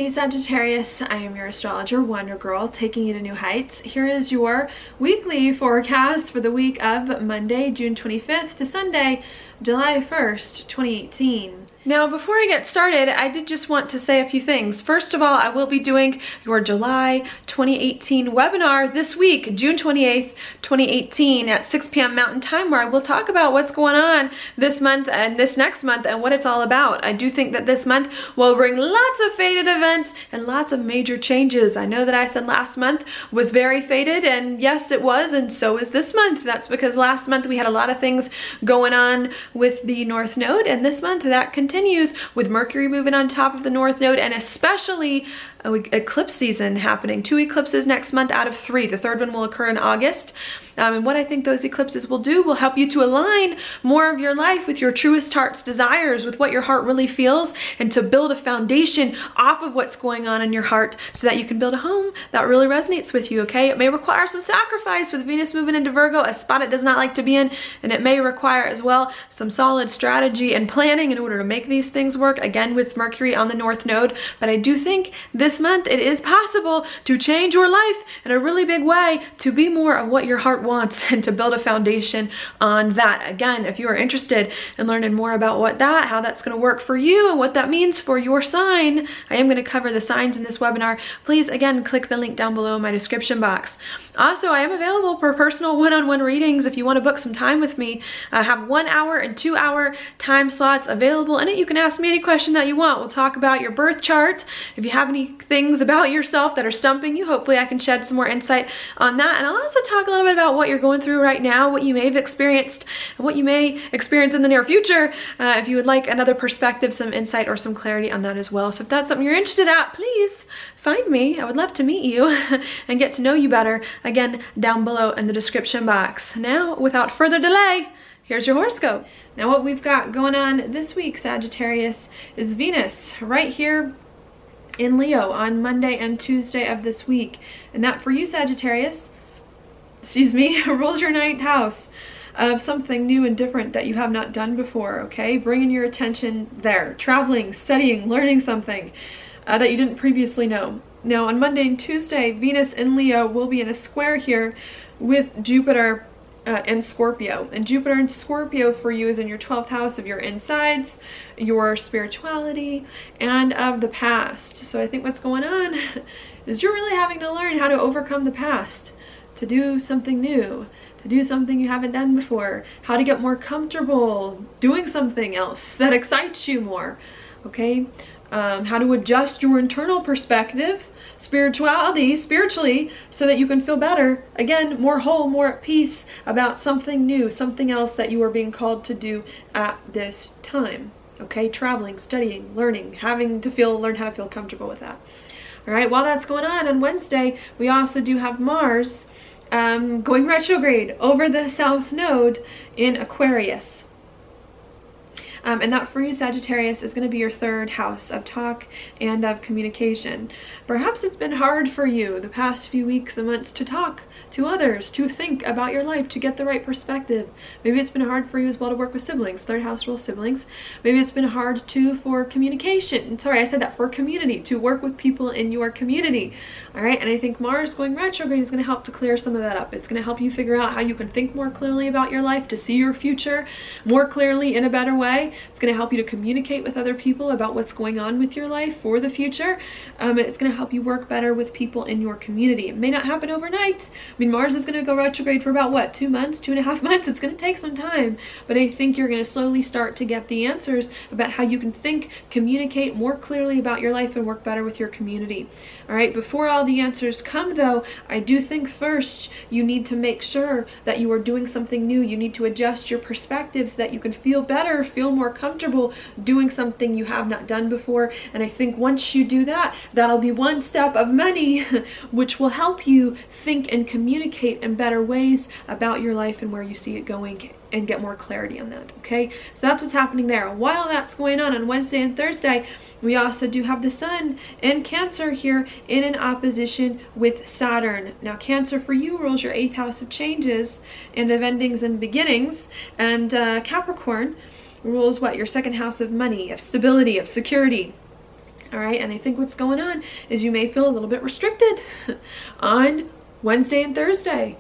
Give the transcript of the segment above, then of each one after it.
Hey Sagittarius, I am your astrologer, Wonder Girl, taking you to new heights. Here is your weekly forecast for the week of Monday, June 25th to Sunday, July 1st, 2018. Now, before I get started, I did just want to say a few things. First of all, I will be doing your July 2018 webinar this week, June 28th, 2018 at 6 p.m. Mountain Time, where I will talk about what's going on this month and this next month and what it's all about. I do think that this month will bring lots of fated events and lots of major changes. I know that I said last month was very fated, and yes, it was, and so is this month. That's because last month we had a lot of things going on with the North Node, and this month that continues with Mercury moving on top of the North Node, and especially eclipse season happening. 2 eclipses next month out of 3. The third one will occur in August. And what I think those eclipses will do will help you to align more of your life with your truest heart's desires, with what your heart really feels, and to build a foundation off of what's going on in your heart so that you can build a home that really resonates with you, okay? It may require some sacrifice with Venus moving into Virgo, a spot it does not like to be in, and it may require as well some solid strategy and planning in order to make these things work, again with Mercury on the North Node. But I do think this month it is possible to change your life in a really big way, to be more of what your heart wants and to build a foundation on that. Again, if you are interested in learning more about how that's going to work for you and what that means for your sign, I am going to cover the signs in this webinar. Please, again, click the link down below in my description box. Also, I am available for personal one-on-one readings if you want to book some time with me. I have 1 hour and 2 hour time slots available in it. You can ask me any question that you want. We'll talk about your birth chart. If you have any things about yourself that are stumping you, hopefully I can shed some more insight on that. And I'll also talk a little bit about what you're going through right now, what you may have experienced, and what you may experience in the near future. If you would like another perspective, some insight, or some clarity on that as well. So if that's something you're interested at, please find me. I would love to meet you and get to know you better, again, down below in the description box. Now, without further delay, here's your horoscope. Now, what we've got going on this week, Sagittarius, is Venus right here in Leo on Monday and Tuesday of this week. And that for you, Sagittarius, rules your 9th house of something new and different that you have not done before, okay? Bringing your attention there, traveling, studying, learning something that you didn't previously know. Now, on Monday and Tuesday, Venus in Leo will be in a square here with Jupiter in Scorpio. And Jupiter in Scorpio for you is in your 12th house of your insides, your spirituality, and of the past. So I think what's going on is you're really having to learn how to overcome the past, to do something new, to do something you haven't done before, how to get more comfortable doing something else that excites you more, okay? How to adjust your internal perspective, spiritually, so that you can feel better, again, more whole, more at peace about something new, something else that you are being called to do at this time, okay? Traveling, studying, learning, learn how to feel comfortable with that. All right, while that's going on Wednesday, we also do have Mars going retrograde over the South Node in Aquarius. And that for you, Sagittarius, is going to be your 3rd house of talk and of communication. Perhaps it's been hard for you the past few weeks and months to talk to others, to think about your life, to get the right perspective. Maybe it's been hard for you as well to work with siblings. 3rd house rules siblings. Maybe it's been hard too for communication. Sorry, I said that, for community, to work with people in your community. All right, and I think Mars going retrograde is going to help to clear some of that up. It's going to help you figure out how you can think more clearly about your life, to see your future more clearly in a better way. It's going to help you to communicate with other people about what's going on with your life for the future. It's going to help you work better with people in your community. It may not happen overnight. I mean, Mars is going to go retrograde for about, what, 2 months, 2.5 months? It's going to take some time. But I think you're going to slowly start to get the answers about how you can think, communicate more clearly about your life, and work better with your community. All right, before all the answers come, though, I do think first you need to make sure that you are doing something new. You need to adjust your perspective so that you can feel better, feel more comfortable doing something you have not done before. And I think once you do that, that'll be one step of many which will help you think and communicate in better ways about your life and where you see it going, and get more clarity on that, okay? So that's what's happening there. While that's going on Wednesday and Thursday, we also do have the Sun in Cancer here in an opposition with Saturn. Now, Cancer for you rules your 8th house of changes and of endings and beginnings, and Capricorn rules what? Your 2nd house of money, of stability, of security. All right, and I think what's going on is you may feel a little bit restricted on Wednesday and Thursday.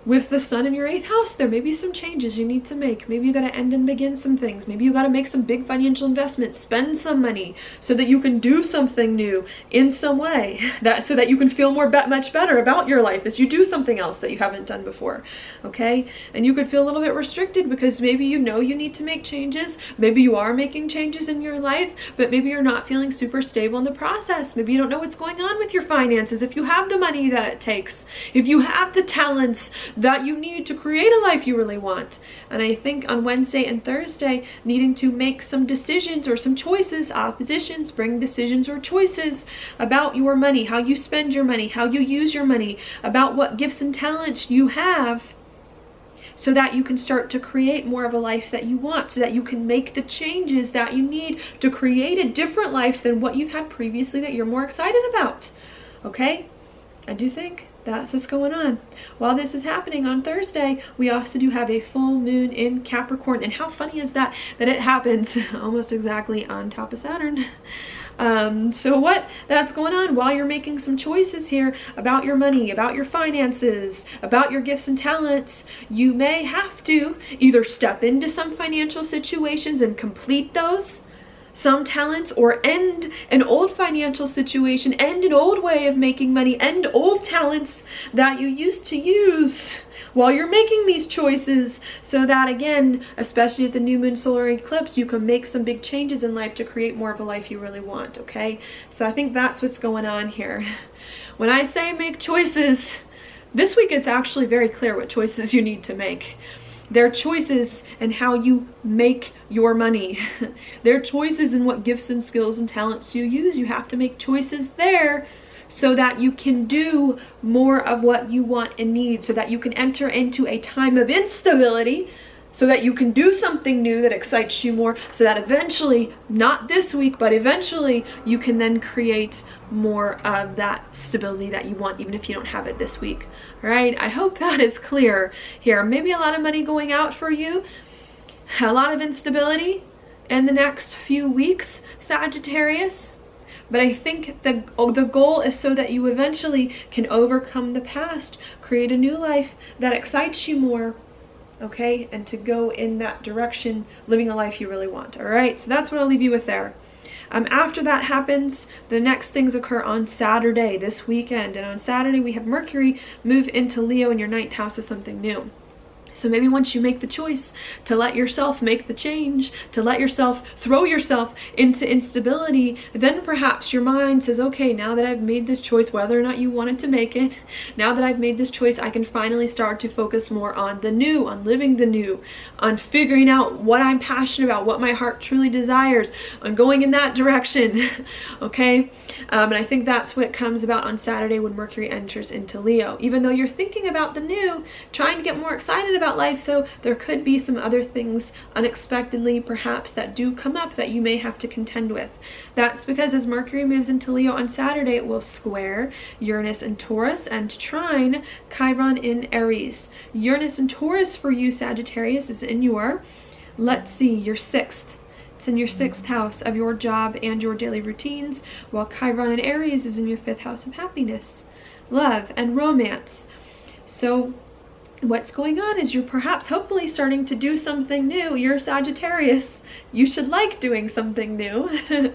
With the sun in your 8th house, there may be some changes you need to make. Maybe you got to end and begin some things. Maybe you got to make some big financial investments, spend some money so that you can do something new in some way, so that you can feel much better about your life as you do something else that you haven't done before. Okay? And you could feel a little bit restricted because maybe you know you need to make changes. Maybe you are making changes in your life, but maybe you're not feeling super stable in the process. Maybe you don't know what's going on with your finances. If you have the money that it takes, if you have the talents that you need to create a life you really want. And I think on Wednesday and Thursday, needing to make some decisions or some choices, oppositions, bring decisions or choices about your money, how you spend your money, how you use your money, about what gifts and talents you have, so that you can start to create more of a life that you want, so that you can make the changes that you need to create a different life than what you've had previously that you're more excited about. Okay? I do think that's what's going on. While this is happening on Thursday, we also do have a full moon in Capricorn. And how funny is that it happens almost exactly on top of Saturn. So what that's going on while you're making some choices here about your money, about your finances, about your gifts and talents, you may have to either step into some financial situations and complete those, some talents, or end an old financial situation, end an old way of making money, end old talents that you used to use while you're making these choices, so that again, especially at the new moon solar eclipse, you can make some big changes in life to create more of a life you really want. Okay, so I think that's what's going on here. When I say make choices, this week it's actually very clear what choices you need to make. Their choices in how you make your money. Their choices in what gifts and skills and talents you use. You have to make choices there so that you can do more of what you want and need, so that you can enter into a time of instability, so that you can do something new that excites you more, so that eventually, not this week, but eventually you can then create more of that stability that you want, even if you don't have it this week. All right, I hope that is clear here. Maybe a lot of money going out for you, a lot of instability in the next few weeks, Sagittarius. But I think the goal is so that you eventually can overcome the past, create a new life that excites you more, okay, and to go in that direction, living a life you really want. All right, so that's what I'll leave you with there. After that happens, the next things occur on Saturday, this weekend. And on Saturday, we have Mercury move into Leo in your 9th house of something new. So maybe once you make the choice to let yourself make the change, to let yourself throw yourself into instability, then perhaps your mind says, okay, now that I've made this choice, whether or not you wanted to make it, now that I've made this choice, I can finally start to focus more on the new, on living the new, on figuring out what I'm passionate about, what my heart truly desires, on going in that direction, okay? And I think that's what comes about on Saturday when Mercury enters into Leo. Even though you're thinking about the new, trying to get more excited about life, though, there could be some other things unexpectedly perhaps that do come up that you may have to contend with. That's because as Mercury moves into Leo on Saturday, it will square Uranus and Taurus and trine Chiron in Aries. Uranus and Taurus for you, Sagittarius, is in your, let's see, your 6th. It's in your 6th house of your job and your daily routines, while Chiron in Aries is in your 5th house of happiness, love, and romance. So what's going on is you're perhaps hopefully starting to do something new. You're Sagittarius. You should like doing something new.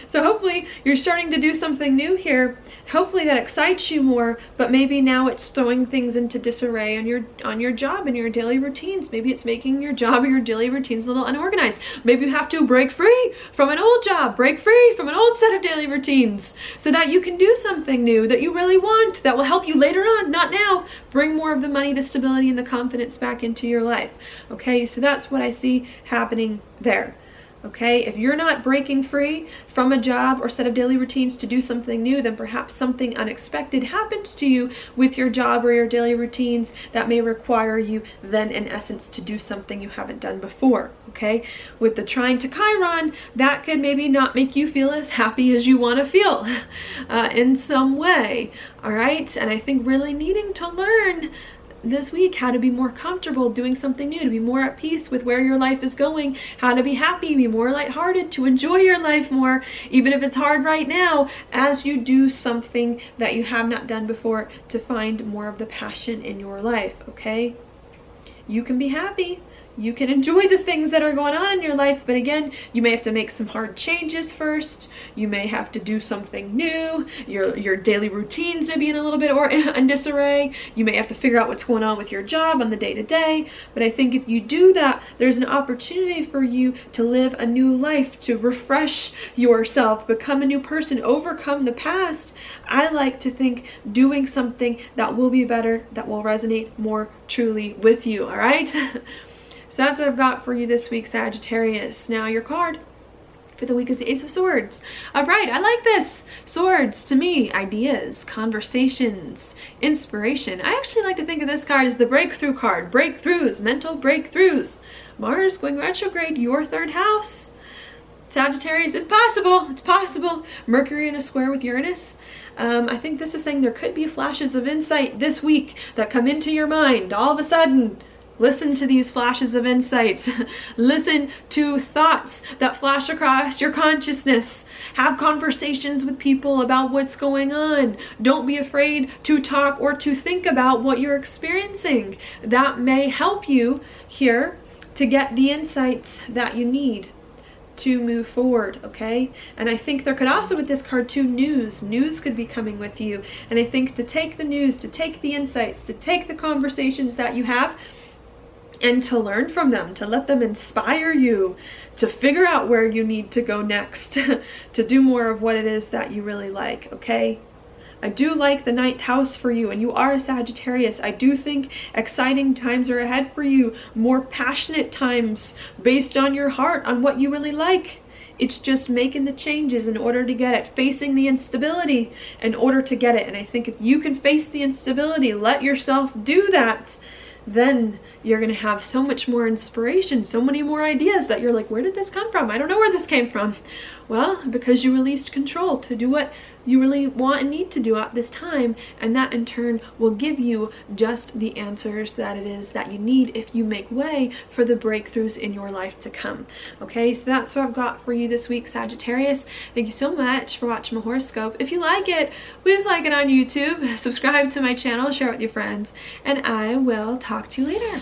So hopefully you're starting to do something new here. Hopefully that excites you more, but maybe now it's throwing things into disarray on your job and your daily routines. Maybe it's making your job or your daily routines a little unorganized. Maybe you have to break free from an old job, break free from an old set of daily routines so that you can do something new that you really want, that will help you later on, not now. Bring more of the money, the stability, and the confidence back into your life. Okay, so that's what I see happening there. Okay, if you're not breaking free from a job or set of daily routines to do something new, then perhaps something unexpected happens to you with your job or your daily routines that may require you then in essence to do something you haven't done before. Okay, with the trine to Chiron, that could maybe not make you feel as happy as you want to feel in some way. All right, and I think really needing to learn this week how to be more comfortable doing something new, to be more at peace with where your life is going, how to be happy, be more lighthearted, to enjoy your life more, even if it's hard right now, as you do something that you have not done before, to find more of the passion in your life, okay? You can be happy. You can enjoy the things that are going on in your life, but again, you may have to make some hard changes first. You may have to do something new. Your daily routines may be in a little bit in disarray. You may have to figure out what's going on with your job on the day-to-day. But I think if you do that, there's an opportunity for you to live a new life, to refresh yourself, become a new person, overcome the past. I like to think doing something that will be better, that will resonate more truly with you, all right? So that's what I've got for you this week, Sagittarius. Now your card for the week is the Ace of Swords. All right, I like this. Swords, to me, ideas, conversations, inspiration. I actually like to think of this card as the breakthrough card. Breakthroughs, mental breakthroughs. Mars going retrograde, your third house. Sagittarius, it's possible. It's possible. Mercury in a square with Uranus. I think this is saying there could be flashes of insight this week that come into your mind all of a sudden. Listen to these flashes of insights. Listen to thoughts that flash across your consciousness. Have conversations with people about what's going on. Don't be afraid to talk or to think about what you're experiencing. That may help you here to get the insights that you need to move forward, okay? And I think there could also, with this card too, news could be coming with you. And I think to take the news, to take the insights, to take the conversations that you have, and to learn from them, to let them inspire you, to figure out where you need to go next, to do more of what it is that you really like, okay? I do like the 9th house for you, and you are a Sagittarius. I do think exciting times are ahead for you, more passionate times based on your heart, on what you really like. It's just making the changes in order to get it, facing the instability in order to get it. And I think if you can face the instability, let yourself do that, then you're going to have so much more inspiration, so many more ideas that you're like, where did this come from? I don't know where this came from. Well, because you released control to do what you really want and need to do at this time, and that in turn will give you just the answers that it is that you need if you make way for the breakthroughs in your life to come. Okay, so that's what I've got for you this week, Sagittarius. Thank you so much for watching my horoscope. If you like it, please like it on YouTube, subscribe to my channel, share it with your friends, and I will talk to you later.